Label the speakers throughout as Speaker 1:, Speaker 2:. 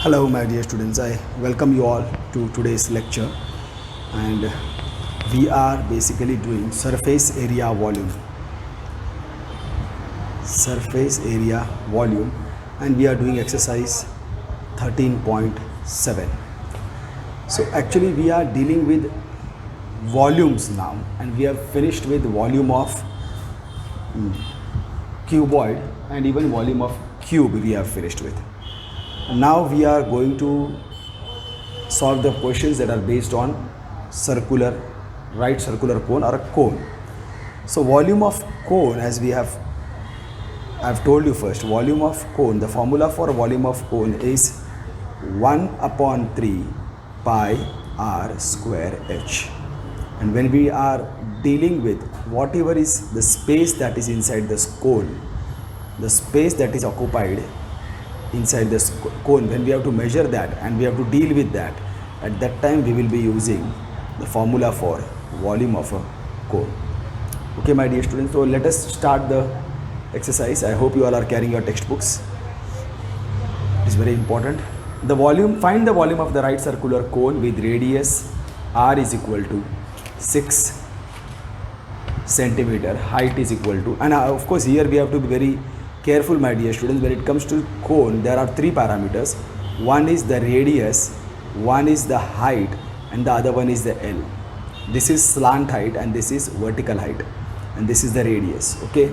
Speaker 1: Hello my dear students, I welcome you all to today's lecture, and we are basically doing surface area volume, and we are doing exercise 13.7. So actually we are dealing with volumes now, and we have finished with volume of cuboid and even volume of cube we have finished with. Now we are going to solve the questions that are based on right circular cone or a cone. So volume of cone, as I've told you first, volume of cone, the formula for volume of cone is 1/3 pi r square h. And when we are dealing with whatever is the space that is inside this cone, the space that is occupied inside this cone, when we have to measure that and we have to deal with that, at that time we will be using the formula for volume of a cone. Okay my dear students, so let us start the exercise. I hope you all are carrying your textbooks. It's very important. The volume, find the volume of the right circular cone with radius r is equal to 6 centimeter, height is equal to, and of course here we have to be very careful my dear students. When it comes to cone, there are three parameters. One is the radius, one is the height, and the other one is the L. This is slant height and this is vertical height, and this is the radius. Okay,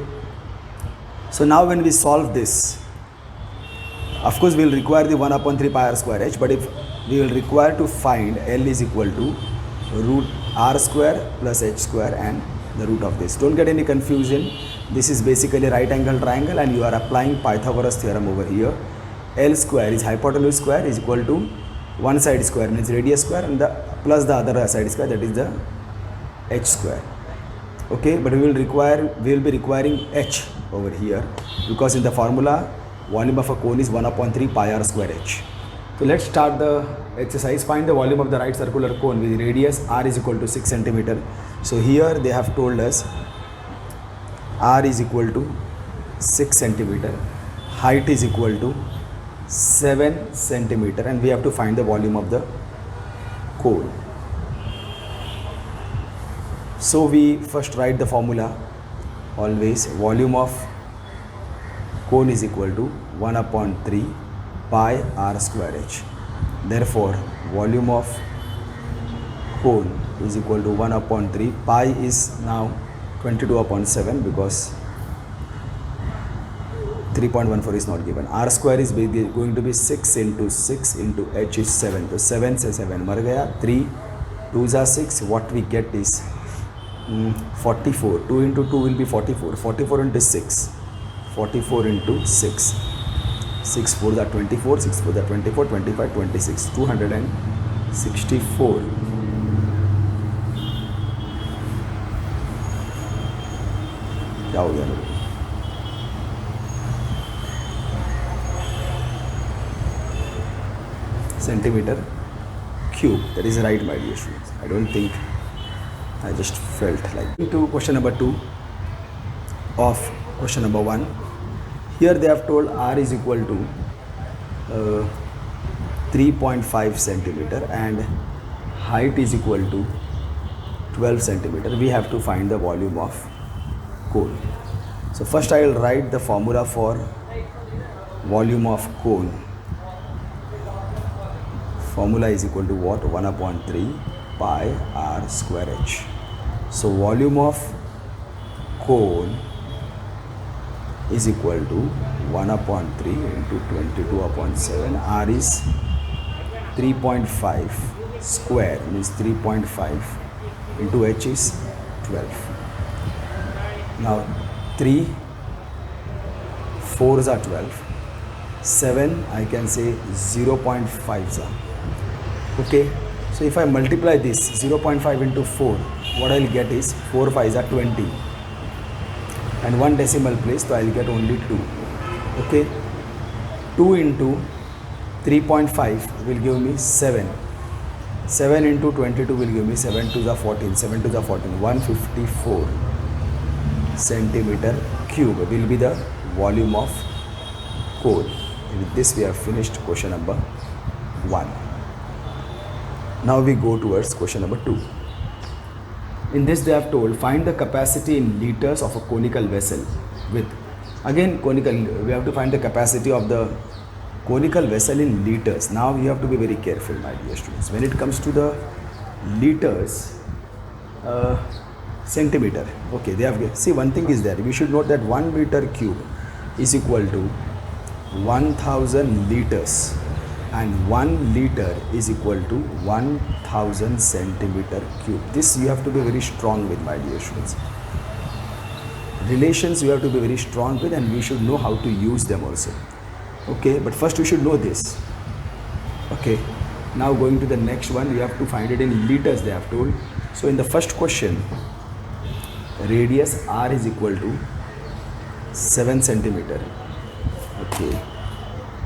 Speaker 1: so now when we solve this, of course we will require the 1/3 pi r square h, but if we will require to find L is equal to root r square plus h square and the root of this. Don't get any confusion. This is basically right angle triangle, and you are applying Pythagoras theorem over here. L square is hypotenuse square is equal to one side square means radius square, and the plus the other side square, that is the h square. Okay, but we will be requiring h over here, because in the formula volume of a cone is 1/3 pi r square h. So let's start the exercise. Find the volume of the right circular cone with radius r is equal to 6 centimeter. So here they have told us r is equal to 6 centimeter, height is equal to 7 centimeter, and we have to find the volume of the cone. So we first write the formula. Always volume of cone is equal to 1/3 pi r square h. Therefore volume of cone is equal to 1/3. Pi is now 22/7 because 3.14 is not given. R square is going to be 6 into 6 into h is 7. So 7 से 7 मर गया. 3 2s are 6. What we get is 44. 2 into 2 will be 44. 44 into 6. 44 into 6. 6 4s are 24. 6 4s are 24. 25 26. 264. क्या हो गया लोग? Centimeter cube. That is right my dear students. I don't think, I just felt like. To question number 2 of question number 1. Here they have told r is equal to 3.5 centimeter and height is equal to 12 centimeter. We have to find the volume of cone. So first I will write the formula for volume of cone. Formula is equal to what? 1/3 pi r square h. So volume of cone is equal to 1/3 into 22/7. R is 3.5 square means 3.5 into h is 12. Now 3 4s are 12. 7 I can say 0.5s are. Okay, so if I multiply this 0.5 into 4, what I will get is 4 5s are 20, and one decimal place, so I will get only 2. Okay, 2 into 3.5 will give me 7. 7 into 22 will give me 7 2s are 14. 7 2s are 14. 154 centimeter cube will be the volume of cone. With this we have finished question number 1. Now we go towards question number 2. In this they have told find the capacity in liters of a conical vessel with, again conical, we have to find the capacity of the conical vessel in liters. Now you have to be very careful, my dear students. When it comes to the liters, centimeter, okay, they have, see, one thing is there, we should note that 1 meter cube is equal to 1000 liters and 1 liter is equal to 1000 centimeter cube. This you have to be very strong with, my dear students. Relations you have to be very strong with, and we should know how to use them also. Okay, but first we should know this. Okay, now going to the next one, we have to find it in liters, they have told. So in the first question, radius r is equal to 7 centimeter. Okay,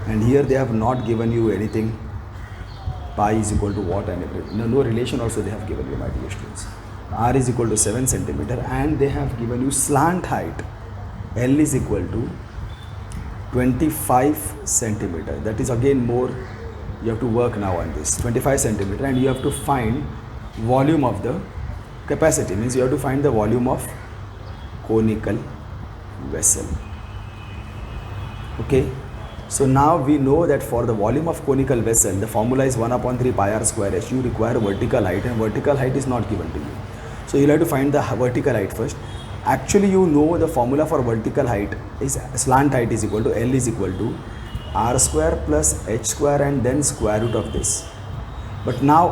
Speaker 1: and here they have not given you anything, pi is equal to what and everything. No relation also they have given you, my dear students. R is equal to 7 centimeter and they have given you slant height L is equal to 25 centimeter. That is again more, you have to work now on this, 25 centimeter, and you have to find volume of the capacity, means you have to find the volume of conical vessel. Okay, so now we know that for the volume of conical vessel, the formula is 1/3 pi r square h. You require vertical height and vertical height is not given to you. So you'll have to find the vertical height first. Actually, you know the formula for vertical height is slant height is equal to L is equal to r square plus h square and then square root of this. But now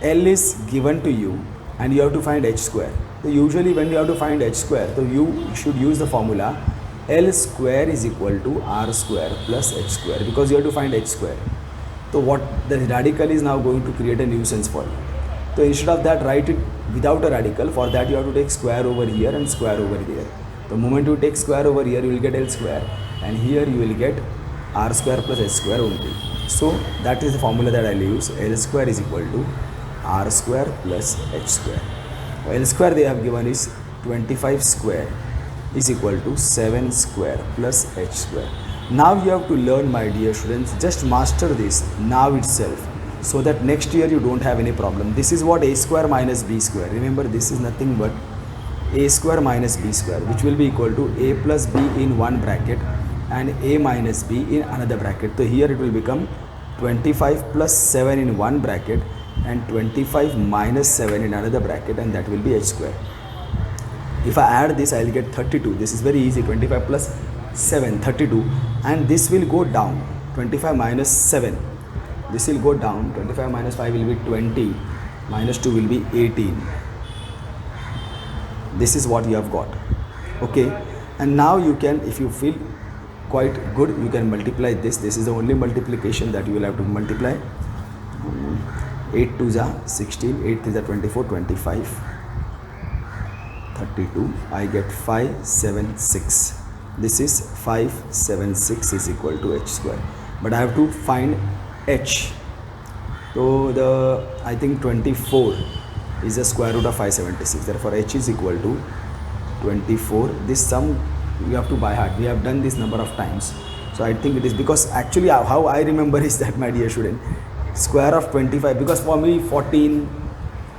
Speaker 1: L is given to you and you have to find h square. So usually when you have to find h square, so you should use the formula L square is equal to r square plus h square, because you have to find h square. So what the radical is now going to create a nuisance for you. So instead of that, write it without a radical. For that you have to take square over here and square over here. The moment you take square over here, you will get L square, and here you will get r square plus h square only. So that is the formula that I will use. L square is equal to r square plus h square. L square they have given is 25 square is equal to 7 square plus h square. Now you have to learn, my dear students, just master this now itself, so that next year you don't have any problem. This is what a square minus b square. Remember, this is nothing but a square minus b square, which will be equal to a plus b in one bracket and a minus b in another bracket. So here it will become 25 plus 7 in one bracket and 25 minus 7 in another bracket, and that will be h square. If I add this, I will get 32. This is very easy. 25 plus 7, 32, and this will go down. 25 minus 7, this will go down. 25 minus 5 will be 20, minus 2 will be 18. This is what you have got. Okay, and now you can, if you feel quite good, you can multiply this. This is the only multiplication that you will have to multiply. 8 2s are 16, 8 3s are 24, 25, 32. I get 576. This is 576 is equal to h square. But I have to find h. So I think 24 is the square root of 576. Therefore h is equal to 24. This sum you have to by heart. We have done this number of times. So I think it is, because actually how I remember is that, my dear student, square of 25, because for me 14,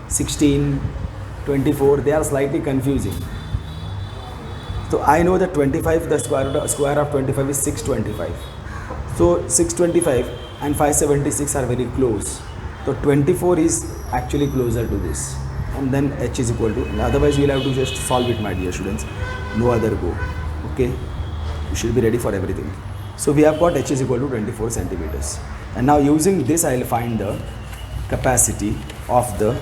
Speaker 1: 16, 24, they are slightly confusing. So I know that 25, the square of 25 is 625. So 625 and 576 are very close. So 24 is actually closer to this, and then h is equal to, otherwise you will have to just solve it, my dear students. No other go. Okay, you should be ready for everything. So we have got h is equal to 24 centimeters, and now using this I will find the capacity of the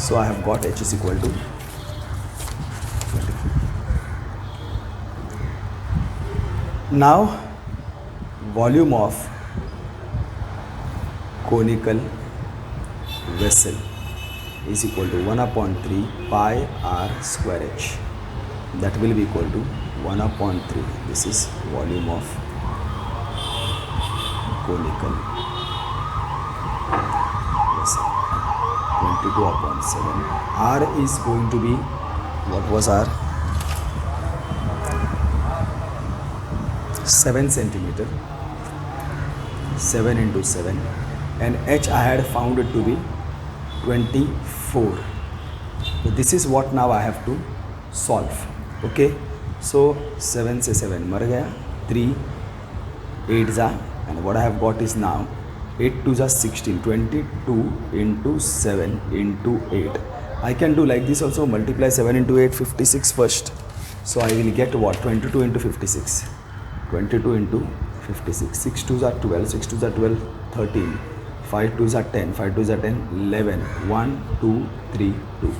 Speaker 1: So I have got h is equal to 24. Now volume of conical vessel is equal to 1/3 pi r square h. That will be equal to 1/3. This is volume of conical vessel. 22/7. R is going to be, what was R? 7 centimeter, 7 into 7, and h I had found it to be 24. So this is what now I have to solve. Okay, so 7 से 7 मर गया, 3 8 जा, and what I have got is now 8 2 जा 16, 22 into 7 into 8. I can do like this also, multiply 7 into 8, 56 first. So I will get what? 22 into 56. 22 into 56. 6 2s are 12, 6 2s are 12, 13. 5 2s are 10, 5 2s are 10, 11. 1, 2, 3, 2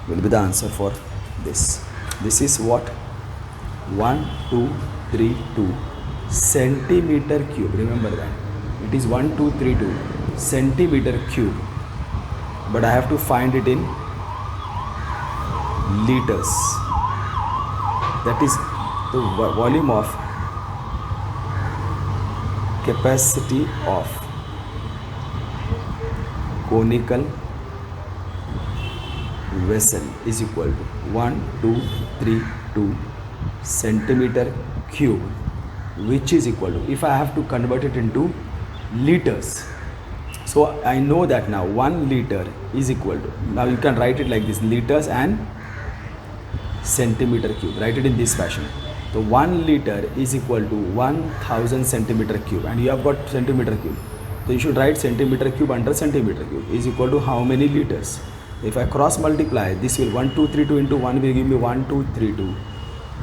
Speaker 1: will be the answer for this. This is what? 1, 2, 3, 2 centimeter cube. Remember that. It is 1, 2, 3, 2 centimeter cube. But I have to find it in liters. That is the volume of capacity of conical vessel is equal to 1, 2, 3, 2 centimeter cube, which is equal to, if I have to convert it into liters, so I know that now 1 liter is equal to, now you can write it like this, liters and centimeter cube, write it in this fashion. So 1 liter is equal to 1000 centimeter cube, and you have got centimeter cube, so you should write centimeter cube under centimeter cube is equal to how many liters. If I cross multiply, this will 1 2 3 2 into 1 will give me 1 2 3 2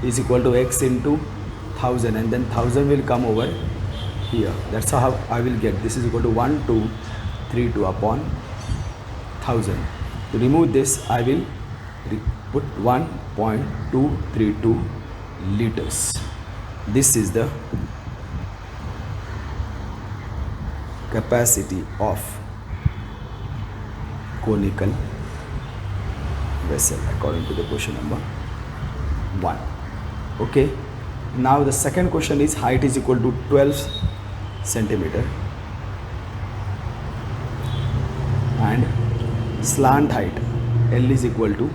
Speaker 1: is equal to x into 1000, and then 1000 will come over here. That's how I will get this is equal to 1 2 3 2 upon 1000. To remove this, I will put 1.232 liters. This is the capacity of conical vessel according to the question number 1. Okay, now the second question is height is equal to 12 centimeter and slant height L is equal to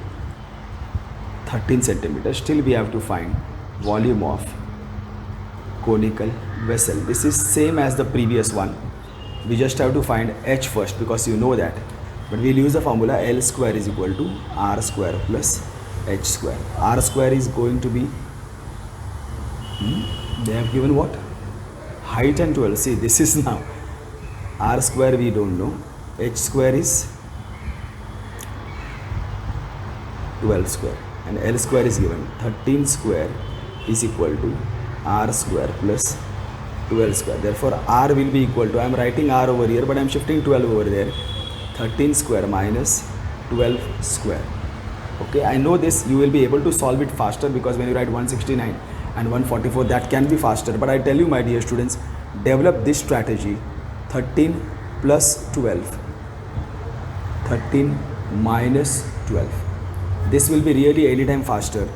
Speaker 1: 13 centimeter. Still we have to find volume of conical vessel. This is same as the previous one. We just have to find h first because you know that, but we'll use the formula L square is equal to R square plus h square. R square is going to be they have given what? Height and 12. See, this is now R square we don't know, h square is 12 square, and L square is given 13 square is equal to R square plus 12 square. Therefore R will be equal to, I am writing R over here but I am shifting 12 over there, 13 square minus 12 square. Okay, I know this, you will be able to solve it faster because when you write 169 and 144 that can be faster, but I tell you my dear students, develop this strategy, 13 plus 12, 13 minus 12. This will be really anytime faster.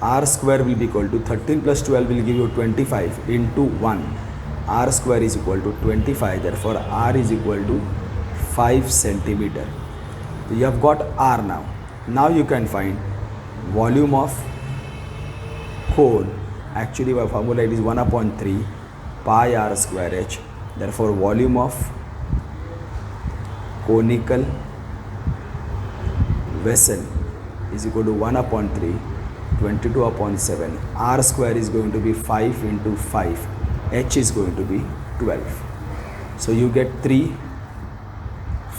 Speaker 1: R square will be equal to 13 plus 12 will give you 25 into 1. R square is equal to 25. Therefore, R is equal to 5 centimeter. So you have got R now. Now you can find volume of cone. Actually, our formula it is 1 upon 3 pi R square H. Therefore, volume of conical vessel is equal to 1 upon 3, 22 upon 7. R square is going to be 5 into 5. H is going to be 12. So you get 3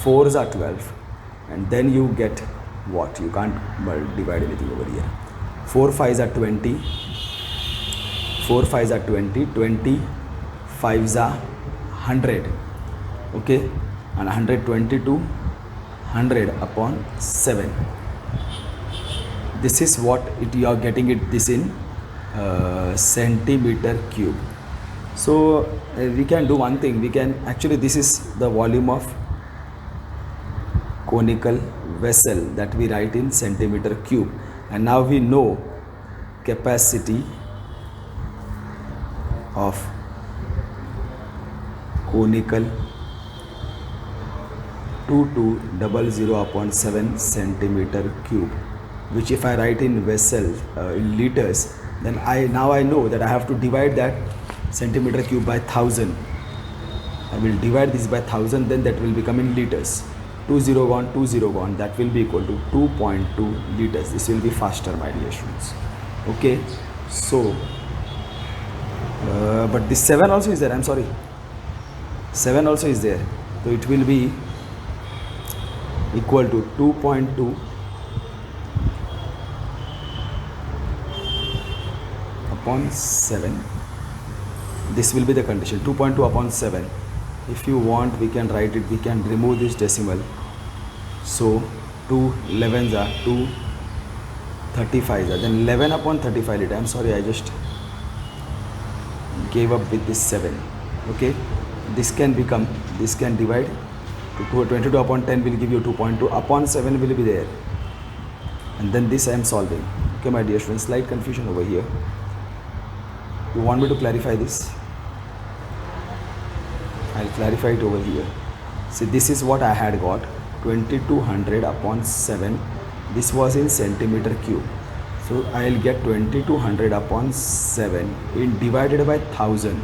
Speaker 1: 4s are 12, and then you get what? You can't divide anything over here. 4 5s are 20. 4 5s are 20. 20 5s are 100. Okay, and 122 100 upon 7. This is what you are getting it this in centimeter cube. So we can do one thing, we can actually, this is the volume of conical vessel that we write in centimeter cube, and now we know capacity of conical 2200 upon 7 centimeter cube, which if I write in vessel in liters, then I know that I have to divide that centimeter cube by 1000. I will divide this by 1000, then that will become in liters. 20 gone, 20 gone, that will be equal to 2.2 liters. This will be faster, my dear students. Okay, so but this 7 also is there, I'm sorry, 7 also is there, so it will be equal to 2.2 upon 7. This will be the condition, 2.2 upon 7. If you want, we can write it, we can remove this decimal. So 2 11s are 2 35s are, then 11 upon 35 liter. I'm sorry, I just gave up with this 7. Okay, this can become, this can divide to 22 upon 10 will give you 2.2 upon 7 will be there, and then this I am solving. Okay, my dear students, slight confusion over here. You want me to clarify this? I'll clarify it over here. See, this is what I had got, 2200 upon 7. This was in centimeter cube. So I'll get 2200 upon 7 in divided by 1000.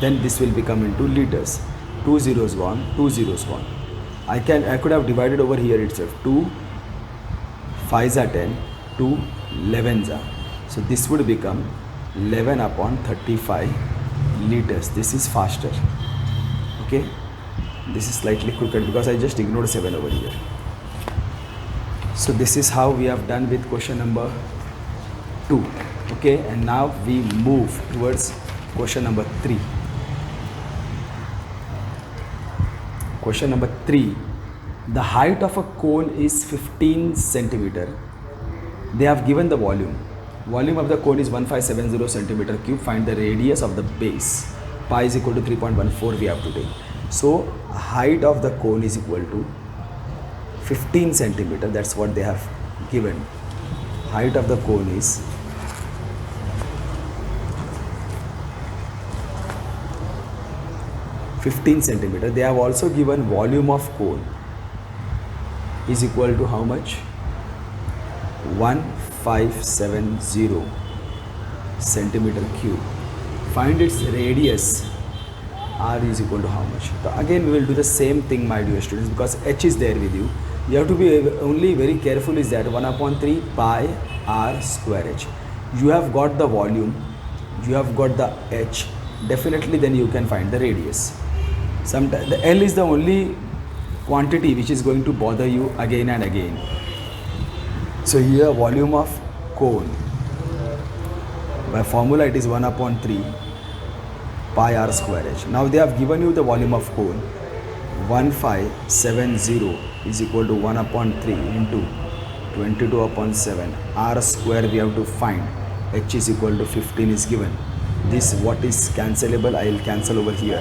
Speaker 1: Then this will become into liters. 2 zeros gone, 2 zeros gone. I could have divided over here itself. 2 5s are 10, 2 11s are. So this would become 11 upon 35 liters. This is faster. Okay, this is slightly crooked because I just ignored 7 over here. So this is how we have done with question number 2. Okay, and now we move towards question number 3. Question number 3. The height of a cone is 15 centimeter. They have given the volume. Volume of the cone is 1570 centimeter cube. Find the radius of the base. Pi is equal to 3.14 we have to take. So height of the cone is equal to 15 centimeter. That's what they have given. Height of the cone is 15 centimeter. They have also given volume of cone is equal to how much? 1570 centimeter cube. Find its radius. R is equal to how much? So again we will do the same thing, my dear students, because H is there with you. You have to be only very careful is that 1 upon 3 pi r square h. You have got the volume, you have got the H, definitely then you can find the radius. Sometimes the L is the only quantity which is going to bother you again and again. So here volume of cone, by formula it is 1 upon 3 pi r square h. Now they have given you the volume of cone, 1570 is equal to 1 upon 3 into 22 upon 7. R square we have to find. H is equal to 15 is given. This what is cancelable, I will cancel over here.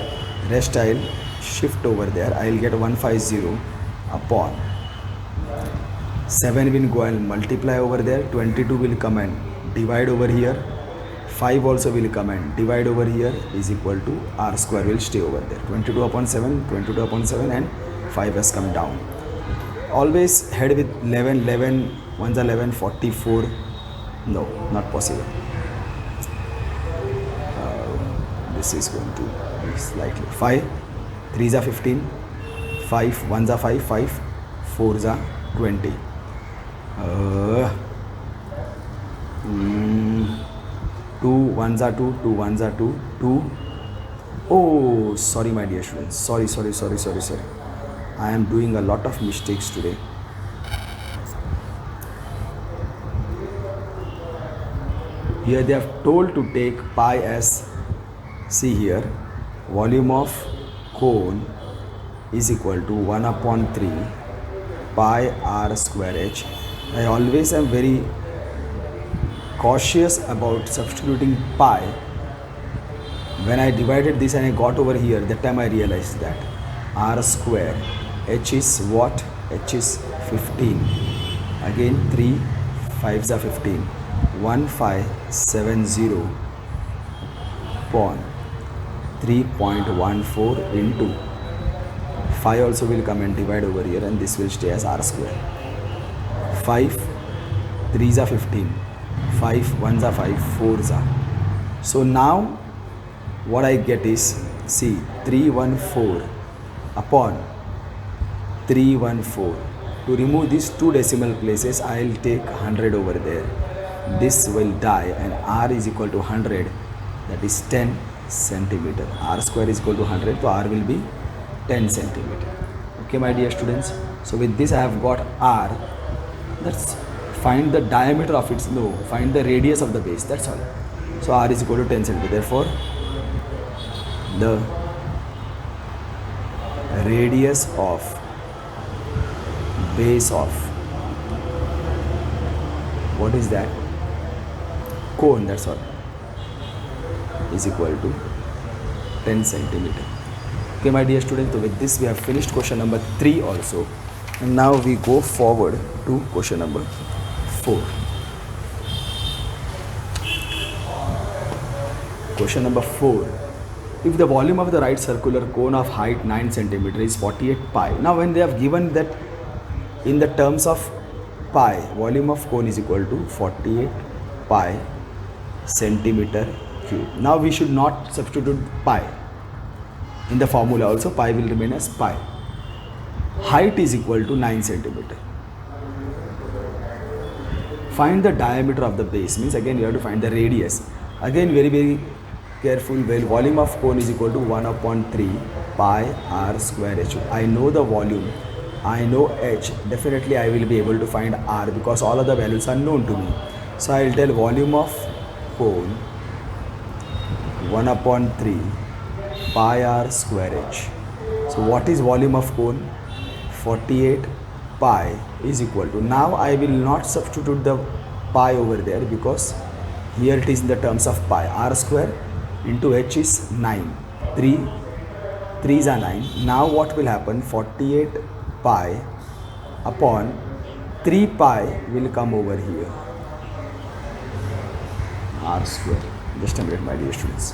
Speaker 1: Rest I will shift over there. I will get 150 upon 7 will go and multiply over there. 22 will come and divide over here. 5 also will come and divide over here is equal to r square will stay over there. 22 upon 7, 22 upon 7 and 5 has come down. Always head with 11, 11, 1's 11, 44. No, not possible. This is going to be slightly 5, 3's are 15, 5, 1's are 5, 5, 4's are 20. 2 1's are 2, 2 1's are 2, 2. Oh, sorry my dear students, sorry. I am doing a lot of mistakes today. Here they have told to take pi as, see here, volume of cone is equal to 1 upon 3 pi r square h. I always am very cautious about substituting pi. When I divided this and I got over here, that time I realized that r square, h is what? H is 15. Again 3 5's are 15. 1570 upon 3.14 into 5 also will come and divide over here, and this will stay as r square. 5 3's are 15. 5 1's are 5, 4's are. So now what I get is, see, 314 upon 314. To remove these two decimal places, I'll take 100 over there. This will die, and r is equal to 100, that is 10 centimeter. R square is equal to 100, so r will be 10 centimeter. Okay, my dear students. So with this I have got r. Let's find the diameter of its, no, find the radius of the base, that's all. So r is equal to 10 centimeter. Therefore, the radius of base of, what is that, cone, that's all, is equal to 10 centimeter. Okay, my dear students, so with this we have finished question number 3 also, and now we go forward to question number 4. Question number 4. If the volume of the right circular cone of height 9 centimeter is 48 pi. Now when they have given that in the terms of pi, volume of cone is equal to 48 pi centimeter cube. Now we should not substitute pi in the formula, also pi will remain as pi. Height is equal to 9 centimeter. Find the diameter of the base, means again you have to find the radius. Again very careful. Well, volume of cone is equal to 1 upon 3 pi r square h. I know the volume, I know h, definitely I will be able to find r because all of the values are known to me. So I will tell volume of cone 1 upon 3 pi r square h. So what is volume of cone? 48 pi is equal to, now I will not substitute the pi over there because here it is in the terms of pi. R square into h is 9, 3 3s are 9. Now what will happen? 48 pi upon 3 pi will come over here, r square. Just a minute, my dear students.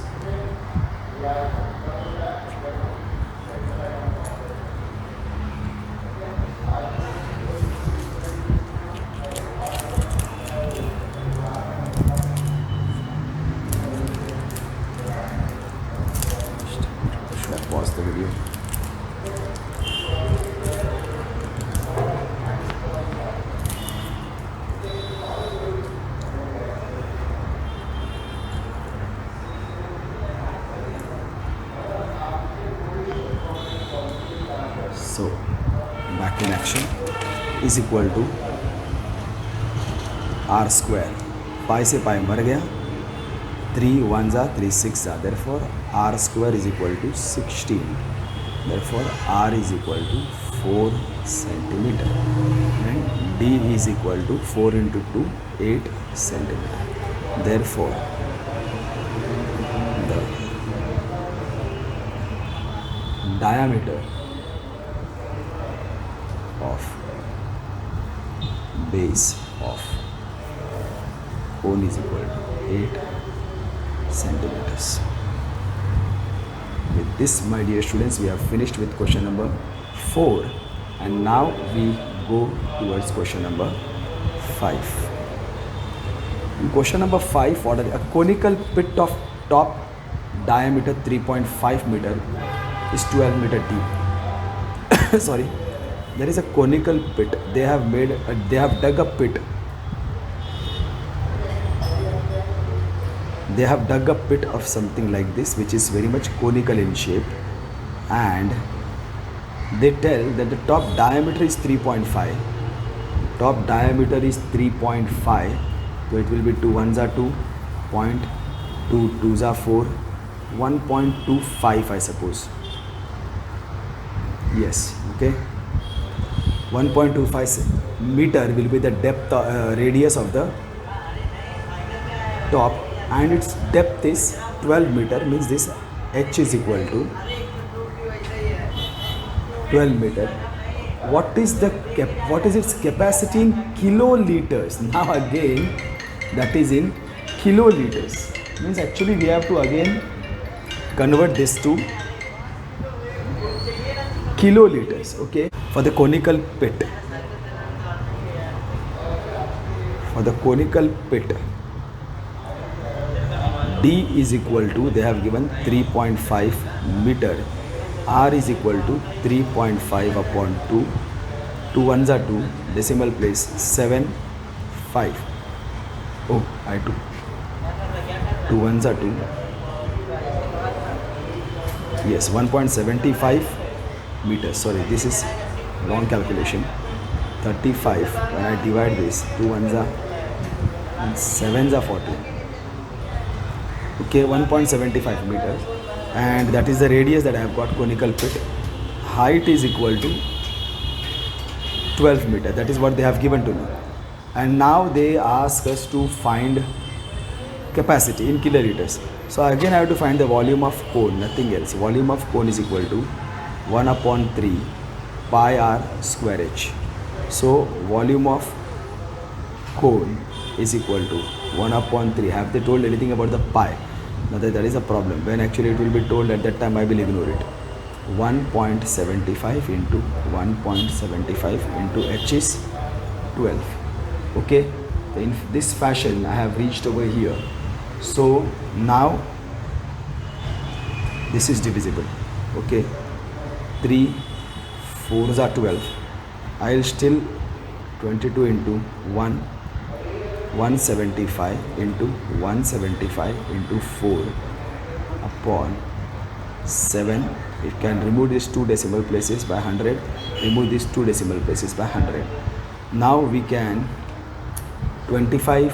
Speaker 1: Pause the video. So back in action is equal to r square. Pi से pi मर गया, 3 1s are 3 6s are, therefore r square is equal to 16. Therefore r is equal to 4 centimeter and d is equal to 4 into 2 8 centimeter. Therefore the diameter of base of cone is equal to 8 centimeters. With this, my dear students, we have finished with question number 4, and now we go towards question number 5. In question number 5, what are a conical pit of top diameter 3.5 meter is 12 meter deep. Sorry, there is a conical pit. They have dug a pit. They have dug a pit of something like this, which is very much conical in shape, and they tell that the top diameter is 3.5. Top diameter is 3.5, so it will be 2 1s are 2, 2 2s are 4, 1.25 I suppose. Yes, okay. 1.25 meter will be the depth, radius of the top, and its depth is 12 meter, means this h is equal to 12 meter. What is its capacity in kiloliters? Now again, that is in kiloliters, means actually we have to again convert this to kiloliters. Okay, for the conical pit, d D is equal to, they have given 3.5 meter. R is equal to 3.5 upon 2. 2 ones are 2, decimal place 7, 5. Oh, I 2. 2 ones are 2. Yes, 1.75 meters. Sorry, this is wrong calculation. 35. When I divide this, 2 ones are and 7s are 40. Okay, 1.75 meters, and that is the radius that I have got, conical pit. Height is equal to 12 meter. That is what they have given to me. And now they ask us to find capacity in kiloliters. So again I have to find the volume of cone, nothing else. Volume of cone is equal to 1 upon 3 pi r square h. So volume of cone is equal to 1 upon 3. Have they told anything about the pi? Now that is a problem. When actually it will be told, at that time I will ignore it. 1.75 into 1.75 into h is 12. Okay, in this fashion I have reached over here. So now this is divisible. Okay, 3 4s are 12. I will still 22 into 175 into 175 into 4 upon 7. It can remove these 2 decimal places by 100, remove these 2 decimal places by 100. Now we can 25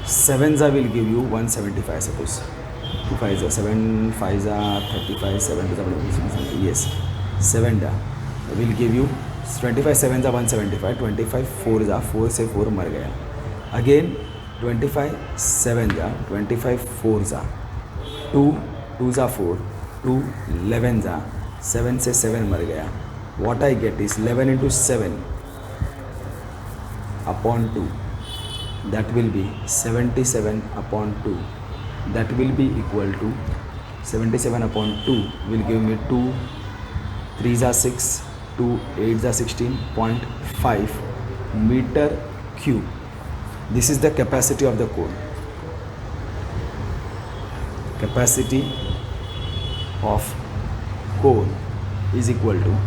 Speaker 1: sevens I will give you 175, suppose 2 5s are 7 5s are 35, 7 is something. Yes, 7 I will give you 25 sevens are 175, 25 4s are 4 से 4 मर गया. Again 25 sevens are 25 4s are 2 2s are 4, 2 11s are 7 से 7 मर गया. What I get is 11 into 7 upon 2. That will be 77 upon 2. That will be equal to 77 upon 2 will give me 2 3s are 6, 2 8s are 16.5 meter cube. This is the capacity of the cone. Capacity of cone is equal to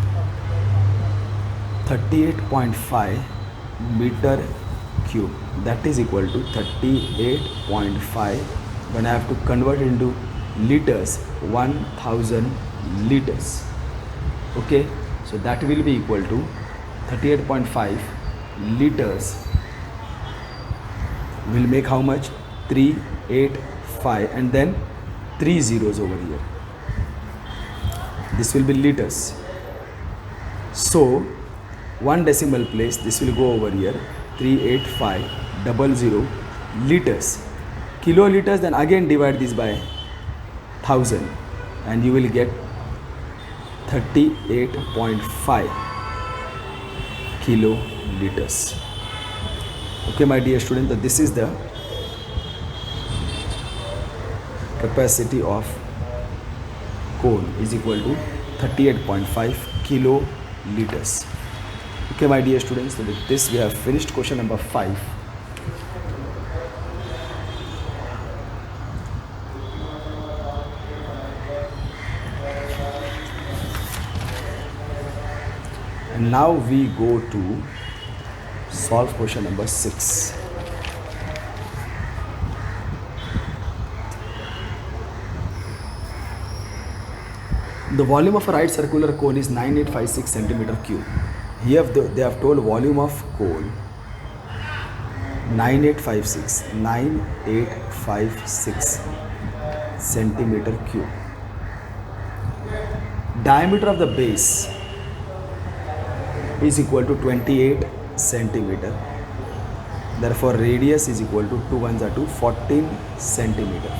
Speaker 1: 38.5 meter cube. That is equal to 38.5. When I have to convert into liters, 1000 liters. Okay, so that will be equal to 38.5 liters will make how much? 385, and then 3 zeros over here. This will be liters. So 1 decimal place, this will go over here, 38500 liters. Kiloliters, then again divide this by 1000 and you will get 38.5 kiloliters. Okay, my dear student, that this is the capacity of cone is equal to 38.5 kiloliters. Okay, my dear students, so with this we have finished question number 5. And now we go to solve question number 6. The volume of a right circular cone is 9856 centimeter cube. Here they have told volume of cone 9856 centimeter cube. Diameter of the base is equal to 28 centimeter. Therefore radius is equal to 2 ones are 2, 14 centimeter.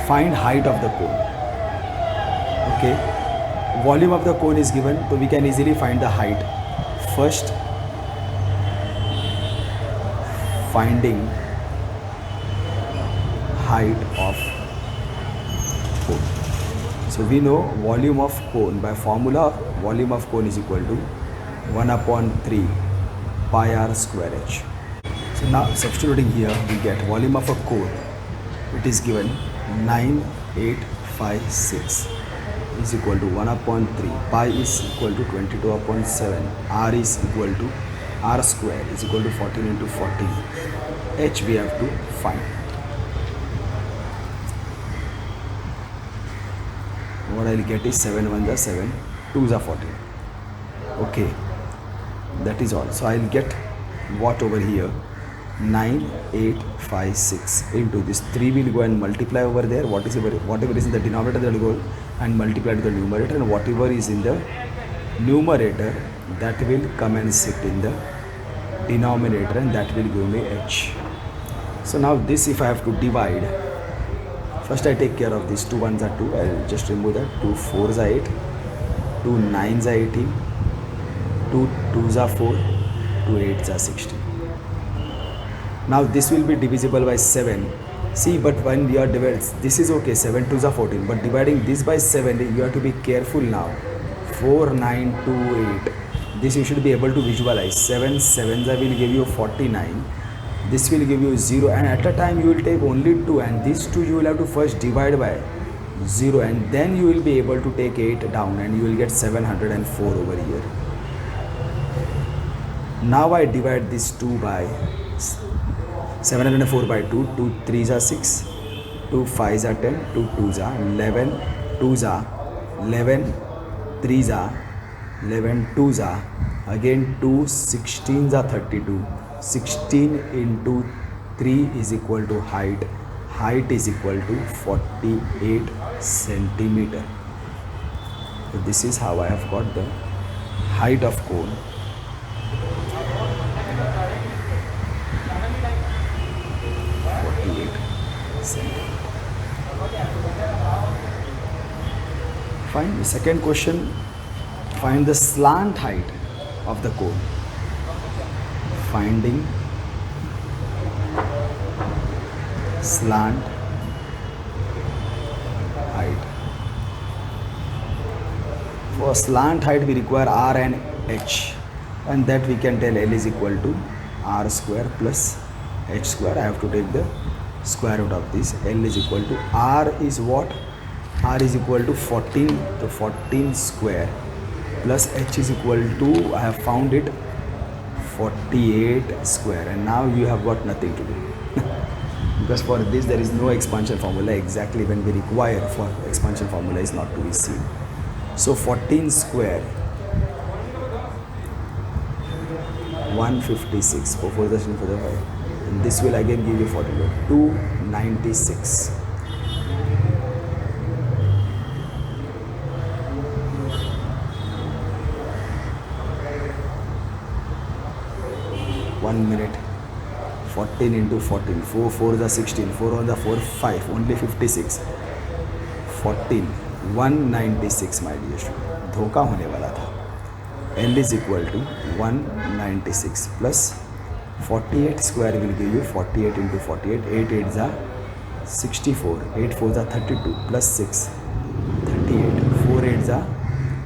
Speaker 1: Find height of the cone. Okay, volume of the cone is given, so we can easily find the height. First, finding height of cone. So we know volume of cone by formula. Volume of cone is equal to 1 upon 3 pi r square h. So now substituting here, we get volume of a cone. It is given 9856 is equal to 1 upon 3. Pi is equal to 22 upon 7. R is equal to R square is equal to 14 into 14. H we have to find. What I'll get is 7 1s are 7, 2s are 14. Okay, that is all. So I'll get what over here, 9856 into this 3 will go and multiply over there. Whatever is in the denominator that will go and multiply to the numerator, and whatever is in the numerator that will come and sit in the denominator, and that will give me H. So now this, if I have to divide, first I take care of this. 2 1s are 2, I'll just remove that. 2 4s are 8, 2 9s are 18, 2 2s are 4, 2 8s are 16. Now this will be divisible by 7. See, but when we are dividing, this is okay, 7 2s are 14, but dividing this by 7, you have to be careful now. 4 9 2 8, this you should be able to visualize. 7 7s will give you 49, this will give you 0, and at a time you will take only 2, and these 2 you will have to first divide by 0, and then you will be able to take 8 down, and you will get 704 over here. Now I divide this 2 by 704 by 2, 2 3s are 6, 2 5s are 10, 2 2s are 11, 2s are 11, 3s are 11, 2s are again 2, 16s are 32, 16 into 3 is equal to height is equal to 48 centimeter. So this is how I have got the height of cone. Fine. The second question, find the slant height of the cone. Finding slant height. For slant height we require R and H, and that we can tell L is equal to R square plus H square. I have to take the square root of this. L is equal to R is what? R is equal to 14, so 14 square plus H is equal to, I have found it, 48 square, and now you have got nothing to do because for this there is no expansion formula. Exactly when we require for expansion formula is not to be seen. So 14 square 156 for the 5, and this will again give you 42, 296. One minute. 14 into 14, 4 4s are 16, 4 on the 4 5, only 56, 14 196 my dear student, धोखा होने वाला था. L is equal to 196 plus 48 square will give you 48 into 48, 8 8s are 64, 8 4s are 32 plus 6, 38, 4 8s are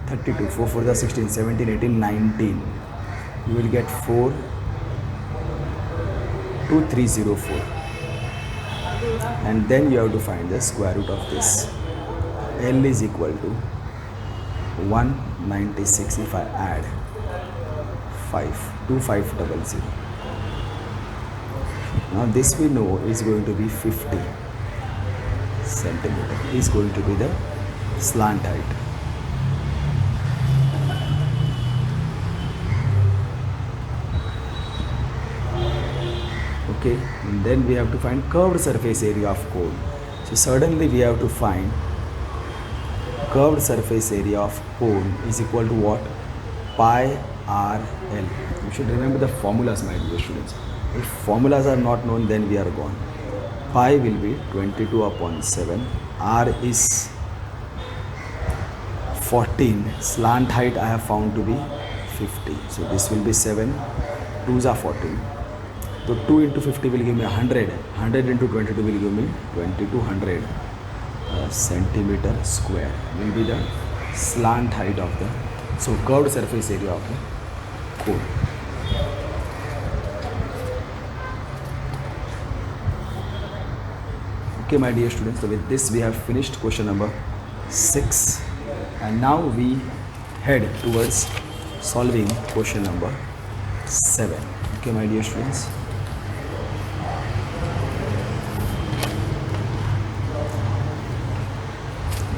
Speaker 1: 32, 4 4s are 16, 17 18 19, you will get 4 2304, and then you have to find the square root of this. L is equal to 196 if I add 2500. Now this we know is going to be 50 centimeter, is going to be the slant height. Okay, and then we have to find curved surface area of cone. So suddenly we have to find curved surface area of cone is equal to what? Pi r L. You should remember the formulas, my dear students. If formulas are not known, then we are gone. Pi will be 22 upon 7. R is 14. Slant height I have found to be 50. So this will be 7. 2s are 14. So 2 into 50 will give me 100. 100 into 22 will give me 2200 centimeter square will be the slant height of the, so curved surface area of the cone. Okay, my dear students, so with this we have finished question number 6, and now we head towards solving question number 7. Okay, my dear students.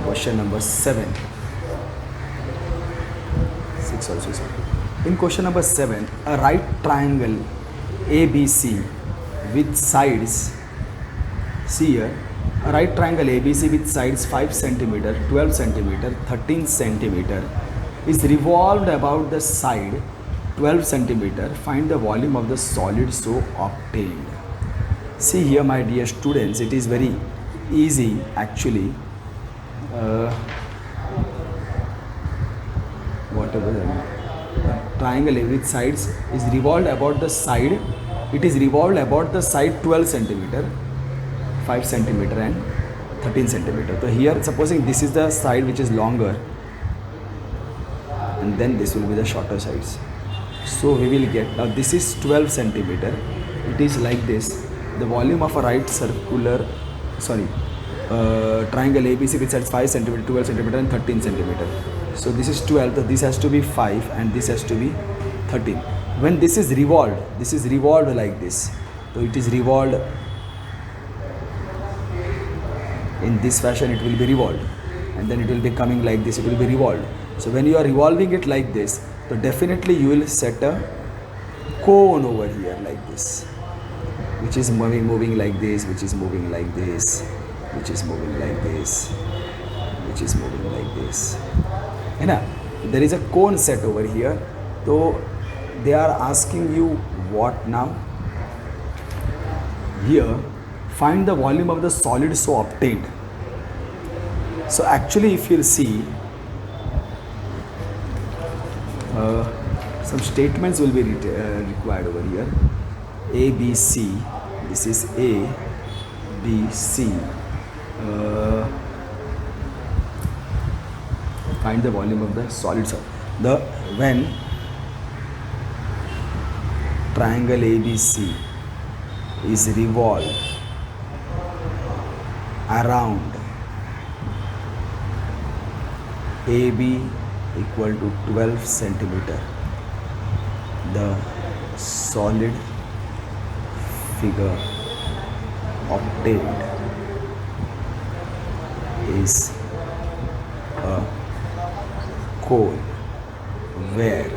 Speaker 1: Question number 7. 6 also is okay. In question number 7, a right triangle ABC with sides, see here, a right triangle ABC with sides 5 centimeter, 12 centimeter, 13 centimeter is revolved about the side 12 centimeter. Find the volume of the solid so obtained. See here, my dear students, it is very easy actually. Whatever triangle with sides is revolved about the side, it is revolved about the side 12 centimeter, 5 centimeter and 13 centimeter. So here, supposing this is the side which is longer, and then this will be the shorter sides. So we will get, now this is 12 centimeter, it is like this. The volume of a right circular, triangle ABC with sides 5 centimeter, 12 centimeter and 13 centimeter. So this is 12, so this has to be 5 and this has to be 13. When this is revolved like this. So it is revolved in this fashion, it will be revolved, and then it will be coming like this, it will be revolved. So when you are revolving it like this, so definitely you will set a cone over here like this, which is moving like this, which is moving like this, which is moving like this, which is moving like this. There is a cone set over here. So they are asking you what now? Here, find the volume of the solid so obtained. So actually, if you'll see, some statements will be required over here. A, B, C. This is A, B, C. Find the volume of the solid. When triangle ABC is revolved around AB equal to 12 centimeter, the solid figure obtained is a cone where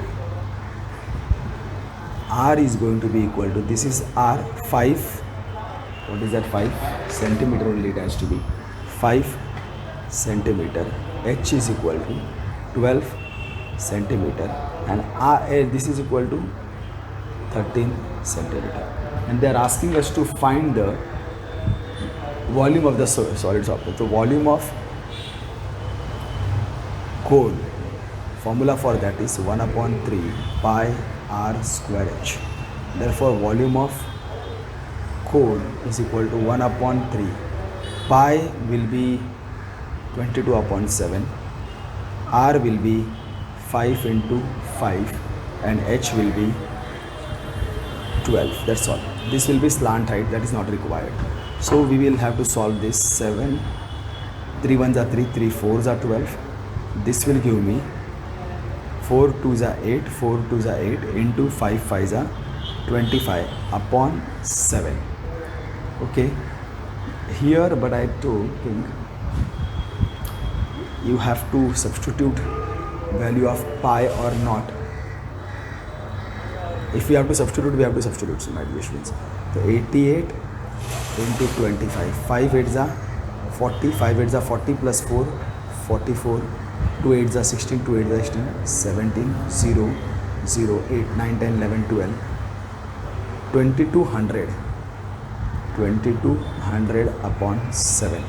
Speaker 1: R is going to be equal to, this is R 5, what is that, 5 centimeter only, it has to be 5 centimeter, H is equal to 12 centimeter, and this is equal to 13 centimeter, and they are asking us to find the volume of the solid object. So volume of cone, formula for that is 1/3 pi r square h. Therefore volume of cone is equal to 1/3. Pi will be 22/7, r will be 5 into 5, and h will be 12. That's all. This will be slant height, that is not required. So we will have to solve this. 7, 3 1s are 3, 3 4s are 12. This will give me 4 2s are 8, 4 2s are 8 into 5 5s are 25/7. Okay, here, but I don't think you have to substitute value of pi or not. If we have to substitute, we have to substitute. So my dear students, so 88 into 25, 5 8s are 40, 5 8s are 40 plus 4, 44, 2 8s are 16, 2 8s are 16, 17, 0, 0, 8, 9, 10, 11, 12, 2200, 2200/7.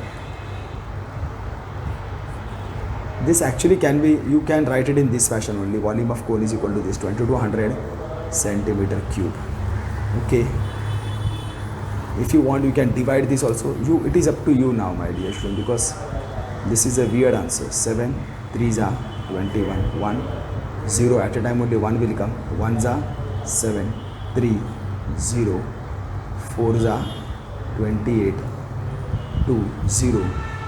Speaker 1: This actually can be, you can write it in this fashion only. Volume of cone is equal to this, 2200 centimeter cube. Okay, if you want, you can divide this also. It is up to you now, my dear student, because this is a weird answer. 7 3s are 21, 1 0 at a time only 1 will come. 1s are 7, 3 0, 4s are 28, 0,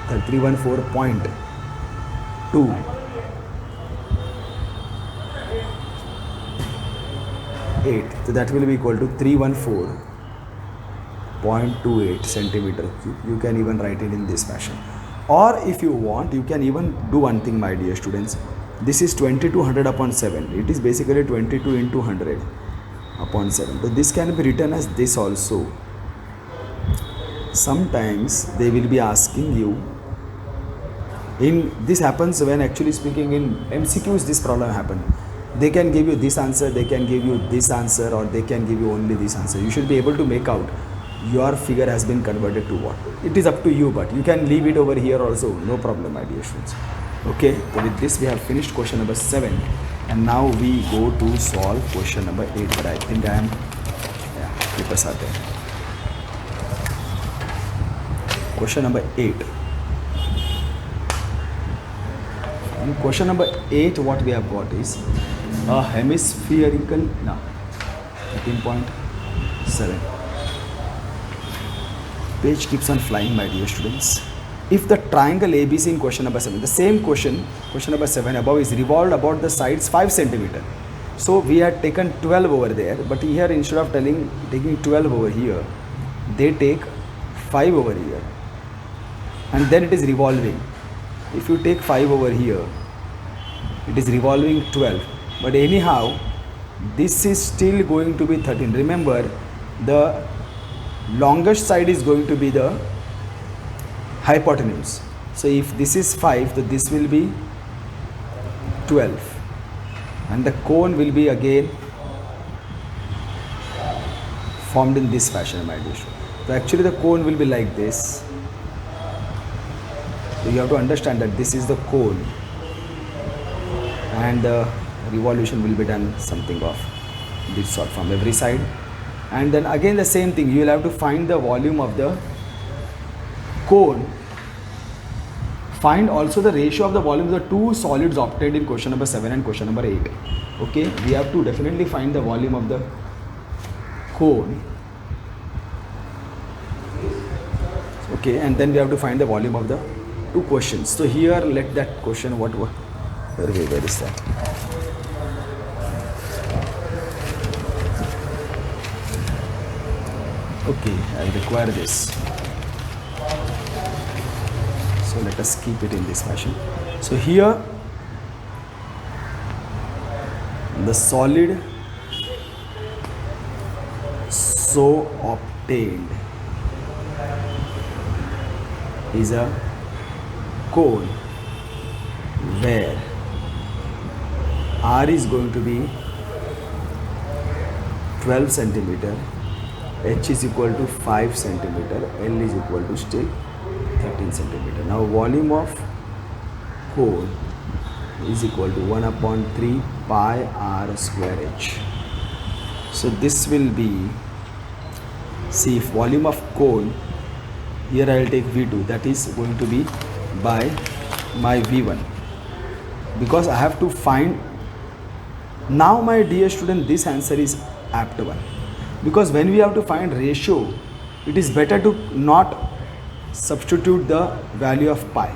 Speaker 1: 314.28. So that will be equal to 314.28 centimeter cube. You can even write it in this fashion. Or if you want, you can even do one thing, my dear students. This is 2200 upon 7. It is basically 22 into 100 upon 7. So this can be written as this also. Sometimes they will be asking you, this happens when actually speaking in MCQs this problem happen. They can give you this answer, they can give you this answer, or they can give you only this answer. You should be able to make out your figure has been converted to what. It is up to you, but you can leave it over here also, no problem, my dear students. Okay, so with this we have finished question number 7, and now we go to solve question number 8. But I think I am question number 8. In question number 8, what we have got is a hemispherical, 13.7. Page keeps on flying, my dear students. If the triangle ABC in question number 7, the same question number 7 above, is revolved about the sides 5 centimeter. So we had taken 12 over there, but here instead of taking 12 over here, they take 5 over here, and then it is revolving. If you take 5 over here, it is revolving 12, but anyhow this is still going to be 13. Remember, the longest side is going to be the hypotenuse. So if this is 5, so this will be 12, and the cone will be again formed in this fashion, my dear student. So actually the cone will be like this. So you have to understand that this is the cone, and the revolution will be done something of this sort from every side. And then again the same thing, you will have to find the volume of the cone. Find also the ratio of the volume of the two solids obtained in question number 7 and question number 8. Okay, we have to definitely find the volume of the cone. Okay, and then we have to find the volume of the two questions. So here, let that question, where is that? Okay, I require this. So let us keep it in this fashion. So here, the solid so obtained is a cone where R is going to be 12 centimeter, H is equal to 5 centimeter, L is equal to still 13 centimeter. Now volume of cone is equal to 1 upon 3 pi R square H. So this will be, see, if volume of cone, here I will take V2, that is going to be by my V1, because I have to find. Now my dear student, this answer is apt one, because when we have to find ratio, it is better to not substitute the value of pi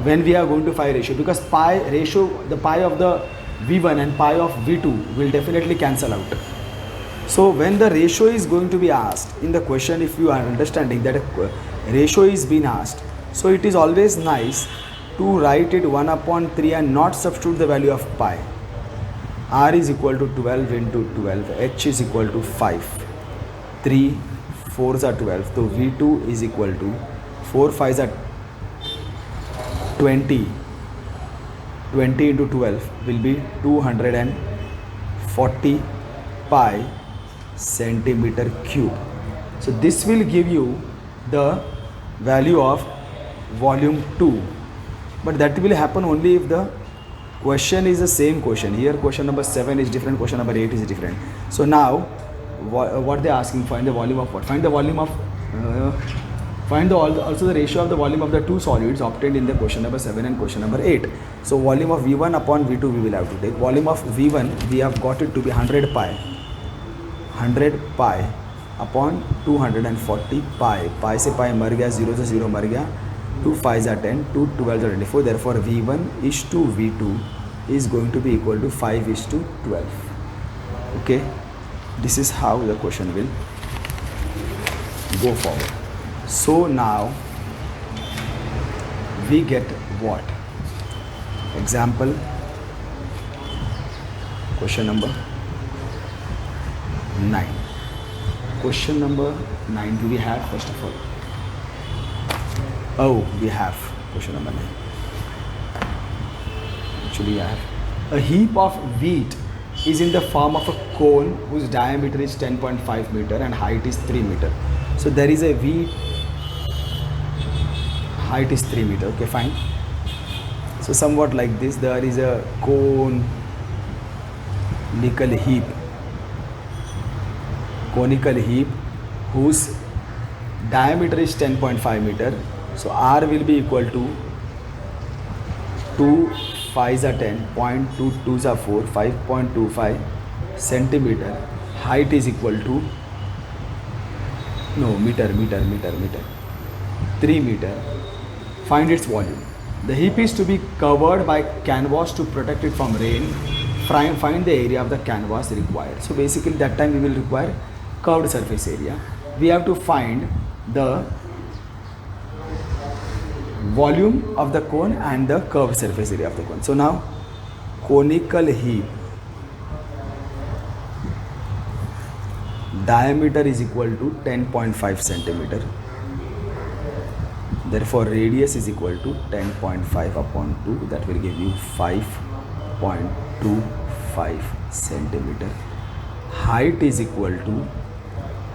Speaker 1: when we are going to find ratio, because pi ratio, the pi of the V1 and pi of V2 will definitely cancel out. So when the ratio is going to be asked in the question, if you are understanding that a ratio is being asked, so it is always nice to write it 1 upon 3 and not substitute the value of pi. R is equal to 12 into 12, H is equal to 5, 3 4s are 12, so V2 is equal to 4 5s are 20, 20 into 12 will be 240 pi centimeter cube. So this will give you the value of volume 2, but that will happen only if the question is the same question. Here question number 7 is different, question number 8 is different. So now what they are asking, find the volume of what? Find the volume of also the ratio of the volume of the two solids obtained in the question number 7 and question number 8. So volume of V1 upon V2 we will have to take. Volume of V1 we have got it to be 100 pi upon 240 पाई, पाई से पाई मर गया, 0 से 0 मर गया, 2 5 are 10, 2 12 are 24, therefore V1 is to V2 is going to be equal to 5 is to 12. Okay, this is how the question will go forward. So now we get what? Example, question number 9. Question number 9, do we have first of all? Oh, we have question number 9. Actually, I have a heap of wheat is in the form of a cone whose diameter is 10.5 meter and height is 3 meter. So there is a wheat, height is 3 meter. Okay, fine. So somewhat like this, there is a cone conical heap whose diameter is 10.5 meter. So R will be equal to 2 5s are 10, 0.2 2s are 4, 5.25 centimeter. Height is equal to meter 3 meter. Find its volume. The heap is to be covered by canvas to protect it from rain. Find the area of the canvas required. So basically that time we will require curved surface area. We have to find the volume of the cone and the curved surface area of the cone. So now conical heap diameter is equal to 10.5 centimeter. Therefore radius is equal to 10.5 upon 2, that will give you 5.25 centimeter. Height is equal to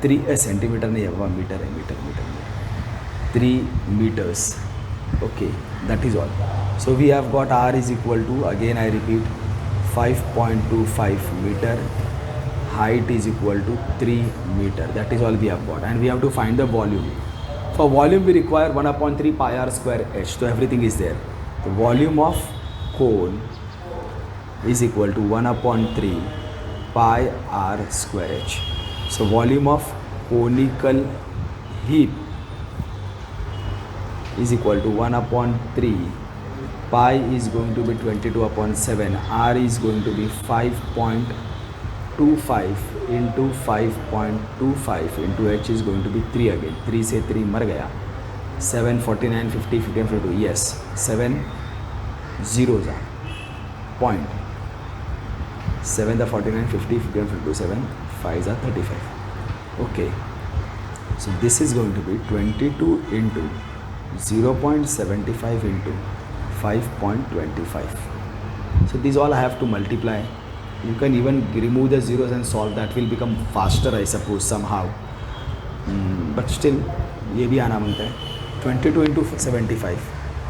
Speaker 1: 3 centimeter meter 3 meters. Okay, that is all. So we have got R is equal to, again I repeat, 5.25 meter. Height is equal to 3 meter. That is all we have got, and we have to find the volume. For volume we require 1 upon 3 pi r square h. So everything is there. The volume of cone is equal to 1 upon 3 pi r square h. So volume of conical heap is equal to 1 upon 3 pi is going to be 22 upon 7. R is going to be 5.25 into 5.25 into h is going to be 3 again. 3 से 3 मर गया. 7, 49, 50, 51, 52. Yes, 7 zeros are point. 7 the 49, 50, 51, 52, 7 5s are 35. Okay, so this is going to be 22 into 0.75 into 5.25. So these all I have to multiply. You can even remove the zeros and solve. That will become faster, I suppose, somehow. But still, ये भी आना बनता है. 22 into 75.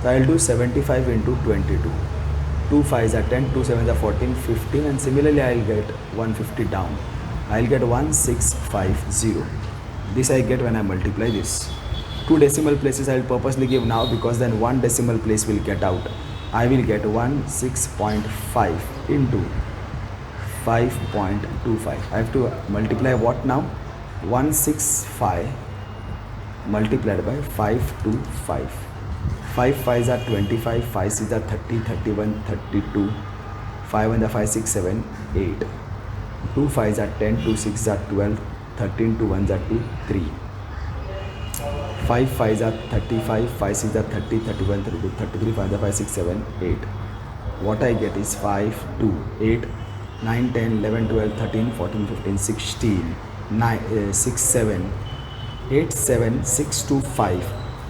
Speaker 1: So I'll do 75 into 22. 2 5s are 10, 2 7s are 14, 15, and similarly I'll get 150 down. I'll get 1650. This I get when I multiply this. 2 decimal places I will purposely give now, because then 1 decimal place will get out. I will get 16.5 into 5.25. I have to multiply what now? 165 multiplied by 525. 5 5s are 25, 5 6s are 30, 31, 32, 5 and the 5 6 7 8. 2 5s are 10, 2 6s are 12, 13, 2 1s are 2 3. 5 5s are 35, 5 6s are 30, 31, 32, 33, 5 5 6 7 8. What I get is 5 2 8 9 10 11 12 13 14 15 16 9 6 7 8 7 6 2 5.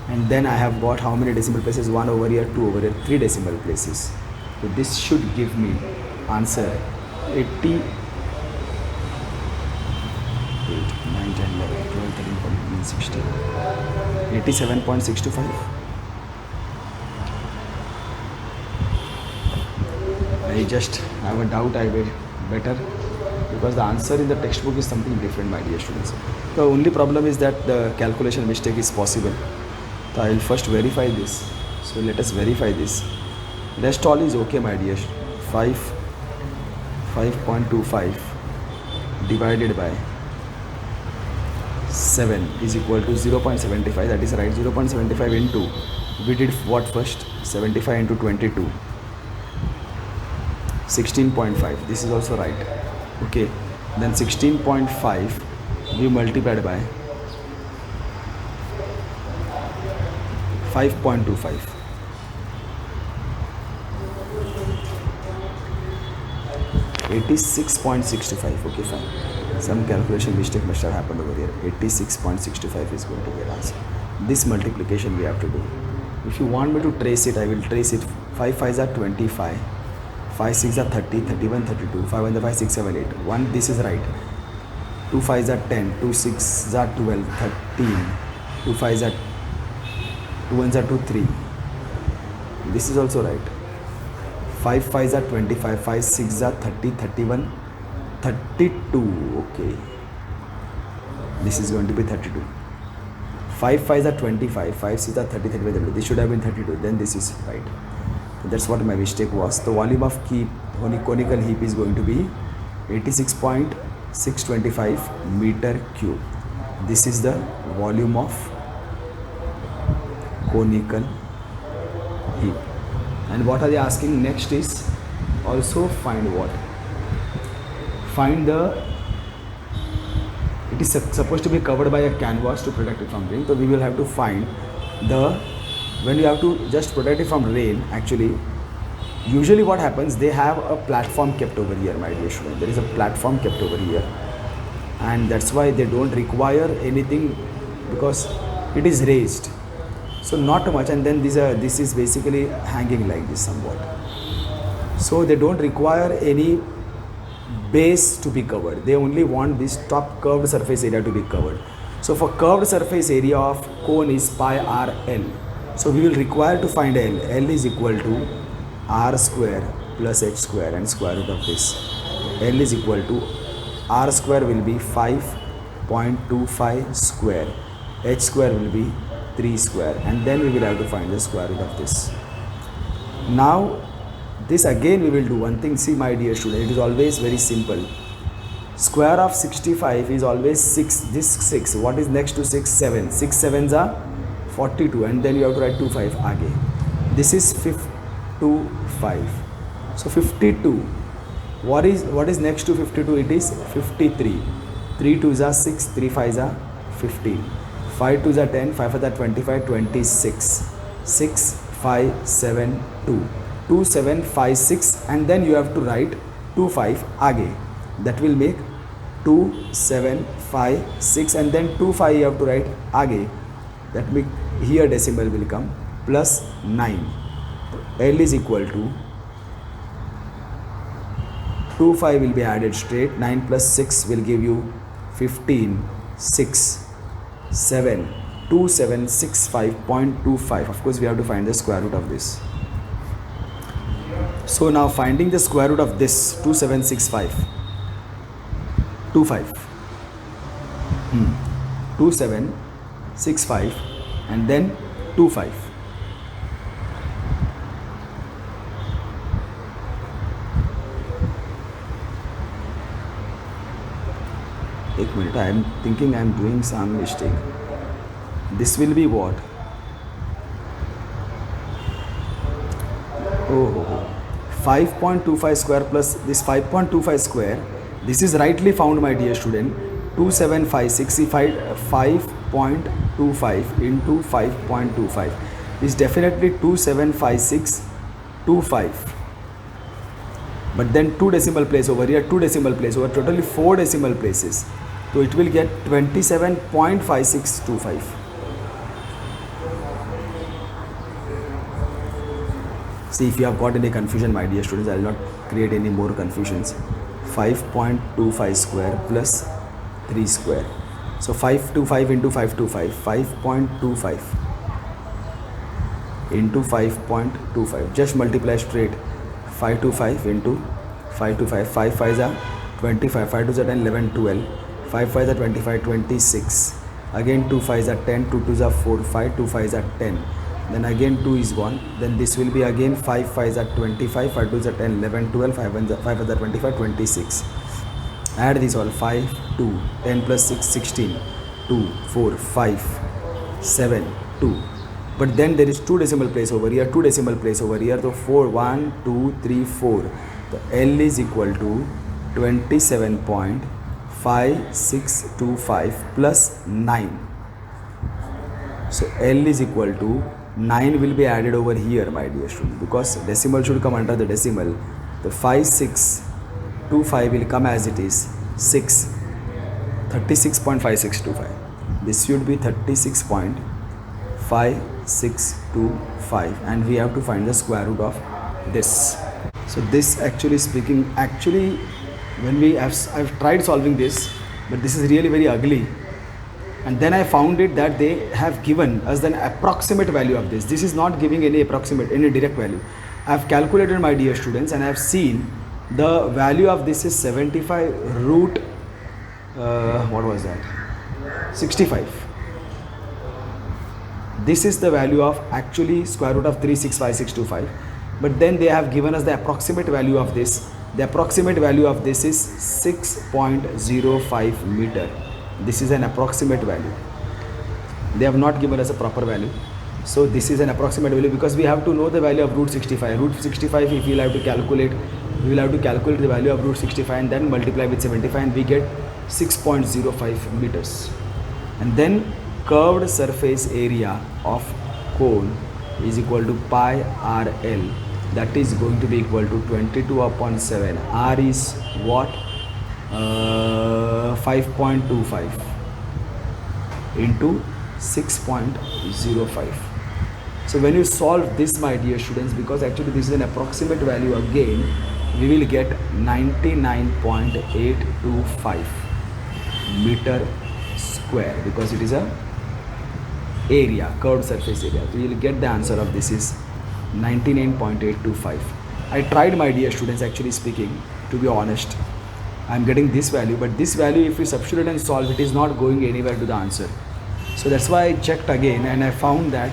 Speaker 1: And then I have got how many decimal places? 1 over here, 2 over here, 3 decimal places. So this should give me answer 80 8 9 10 11 12 13 14 15 16 87.625. I just have a doubt I will better, because the answer in the textbook is something different, my dear students. The only problem is that the calculation mistake is possible. So I will first verify this. So let us verify this. Rest all is okay, my dear. 5.25 divided by 7 is equal to 0.75, that is right. 0.75 into, we did what first? 75 into 22, 16.5. This is also right. Okay, then 16.5 we multiplied by 5.25. 86.65. Okay, fine. Some calculation mistake must have happened over here. 86.65 is going to be our answer. This multiplication we have to do. If you want me to trace it, I will trace it. 5 5s are 25, 5 6 are 30, 31, 32, 5 1 5 6 7 8. 1, this is right. 2 5s are 10, 2 6s are 12, 13, 2 5s are 2 1s are 2 3. This is also right. 5 5s are 25, 5 6s are 30, 31, 32. Okay, this is going to be 32. 5 5s are 25, 5 6s are 30, 31, 32. This should have been 32. Then this is right. That's what my mistake was. The volume of conical heap is going to be 86.625 meter cube. This is the volume of conical heap. And what are they asking next is also find what? Find the, it is supposed to be covered by a canvas to protect it from rain. So we will have to find the, when you have to just protect it from rain, actually, usually what happens, they have a platform kept over here, my dear student. There is a platform kept over here. And that's why they don't require anything because it is raised. So not much, and then this is basically hanging like this somewhat. So they don't require any base to be covered. They only want this top curved surface area to be covered. So for curved surface area of cone is pi r L. So we will require to find L. L is equal to r square plus h square and square root of this. L is equal to r square will be 5.25 square. H square will be 3 square, and then we will have to find the square root of this. Now this again we will do one thing. See my dear student, it is always very simple. Square of 65 is always 6. This 6, what is next to 6? 7. 6 7s are 42, and then you have to write 25 again. This is 55. So 52. What is next to 52? It is 53. 3 2s are 6, 3 5s are 15. 5 2s are 10, 5 5s are 25, 26. 6 5 7 2. 2 7 5 6, and then you have to write 2 5 again. That will make 2 7 5 6, and then 2 5 you have to write again. That make here decimal will come plus 9. L is equal to 2 5 will be added straight. 9 plus 6 will give you 15. 6 7 2 7 6 5.25. Of course we have to find the square root of this. So now finding the square root of this 2765 25 2765 and then 25. एक minute, I am thinking I am doing some mistake. This will be what? Oh, 5.25 square plus this 5.25 square. This is rightly found, my dear student. 2756. If I 5.25 into 5.25 is definitely 275625. But then 2 decimal place over here, 2 decimal place over, totally 4 decimal places. So it will get 27.5625. See, if you have got any confusion, my dear students, I will not create any more confusions. 5.25 square plus 3 square. So 525 into 525, 5.25 into 5.25. Just multiply straight. 525 into 525. 5 5s are 25. 5 2s are 10, 11, 12. 5 5s are 25, 26. Again 2 5s are 10, 2 2s are 4, 5 2 5s are 10. Then again 2 is gone. Then this will be again 5 5s are 25, 5 2s are 10, 11, 12, 5 5s are 25, 26. Add this all. 5 2 10 plus 6 16. 2 2, 4, 5, 7, 2. But then there is 2 decimal place over here, 2 decimal place over here. So 4, 1, 2, 3, 4. So L is equal to 27.5625 plus 9. So L is equal to 9 will be added over here, my dear student, because decimal should come under the decimal. The 5625 will come as it is 36.5625. This should be 36.5625, and we have to find the square root of this. So this actually speaking, when I've tried solving this, but this is really very ugly. And then I found it that they have given us an approximate value of this. This is not giving any direct value. I have calculated, my dear students, and I have seen the value of this is 75 root, what was that? 65. This is the value of actually square root of 365625. But then they have given us the approximate value of this. The approximate value of this is 6.05 meter. This is an approximate value. They have not given us a proper value. So this is an approximate value because we have to know the value of root 65. Root 65, if we will have to calculate, the value of root 65 and then multiply with 75, and we get 6.05 meters. And then curved surface area of cone is equal to pi RL. That is going to be equal to 22 upon 7. R is what? 5.25 into 6.05. So when you solve this, my dear students, because actually this is an approximate value again, we will get 99.825 meter square, because it is a area, curved surface area. We will get the answer of this is 99.825. I tried, my dear students, actually speaking, to be honest, I am getting this value, but this value, if we substitute and solve, it is not going anywhere to the answer. So that's why I checked again and I found that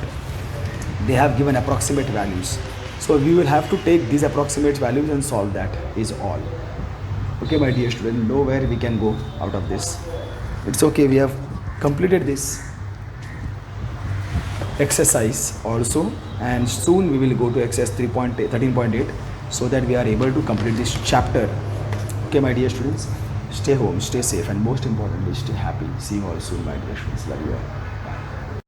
Speaker 1: they have given approximate values. So we will have to take these approximate values and solve that is all. Okay, my dear student, nowhere we can go out of this. It's okay, we have completed this exercise also, and soon we will go to exercise 13.8 so that we are able to complete this chapter. Okay, my dear students, stay home, stay safe, and most importantly, stay happy. See you all soon, my dear students. Love you all.